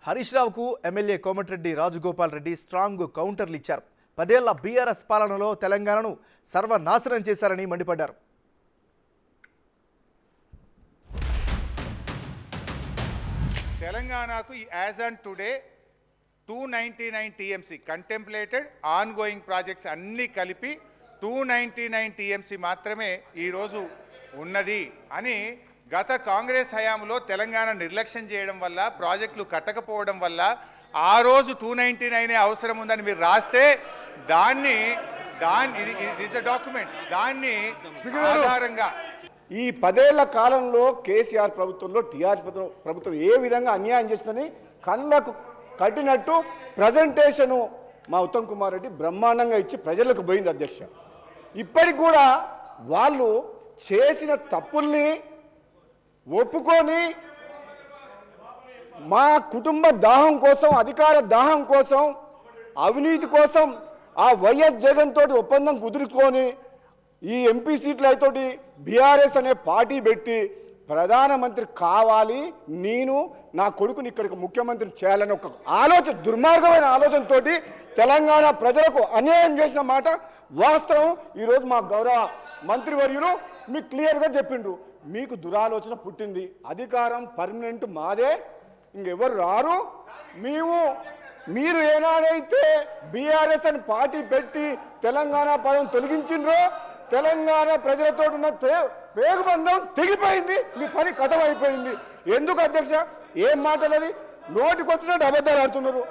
హరీష్ రావుకు MLA Komatireddy Rajagopal Reddy strong కౌంటర్లు ఇచ్చారు. 10 ఏళ్ల బీఆర్ఎస్ పాలనలో తెలంగాణను సర్వనాశనం చేశారని మండిపడ్డారు. తెలంగాణకు as on today 299 TMC contemplated on going projects అన్నీ కలిపి 299 టీఎంసీ మాత్రమే ఈరోజు ఉన్నది అని గత కాంగ్రెస్ హయాంలో తెలంగాణ నిర్లక్ష్యం చేయడం వల్ల ప్రాజెక్టులు కట్టకపోవడం వల్ల ఆ రోజు 299 అవసరం ఉందని మీరు రాస్తే దాన్ని డాక్యుమెంట్ దాన్ని ఆధారంగా ఈ 10 ఏళ్ల కాలంలో కేసీఆర్ ప్రభుత్వంలో టీఆర్ ప్రభుత్వం ఏ విధంగా అన్యాయం చేస్తుందని కళ్ళకు కట్టినట్టు ప్రజెంటేషను మా ఉత్తమ్ కుమార్ రెడ్డి బ్రహ్మాండంగా ఇచ్చి ప్రజలకు పోయింది అధ్యక్ష. ఇప్పటికి కూడా వాళ్ళు చేసిన తప్పుల్ని ఒప్పుకొని మా కుటుంబ దాహం కోసం, అధికార దాహం కోసం, అవినీతి కోసం ఆ వైఎస్ జగన్ తోటి ఒప్పందం కుదుర్చుకొని ఈ ఎంపీ సీట్లు అయితోటి బీఆర్ఎస్ అనే పార్టీ పెట్టి ప్రధానమంత్రి కావాలి, నేను నా కొడుకుని ఇక్కడికి ముఖ్యమంత్రిని చేయాలని ఒక ఆలోచన, దుర్మార్గమైన ఆలోచనతోటి తెలంగాణ ప్రజలకు అన్యాయం చేసిన మాట వాస్తవం. ఈరోజు మా గౌరవ మంత్రివర్యులు మీకు క్లియర్గా చెప్పిండ్రు, మీకు దురాలోచన పుట్టింది, అధికారం పర్మనెంట్ మాదే, ఇంకెవరు రారు. మీరు ఏనాడైతే బీఆర్ఎస్ అని పార్టీ పెట్టి తెలంగాణ పదం తొలగించిండ్రో తెలంగాణ ప్రజలతో ఉన్న పేగుబంధం తెగిపోయింది, మీ పని కథం అయిపోయింది. ఎందుకు అధ్యక్ష ఏం మాటలది? నోటికొచ్చినట్టు అబద్ధాలు ఆడుతున్నారు.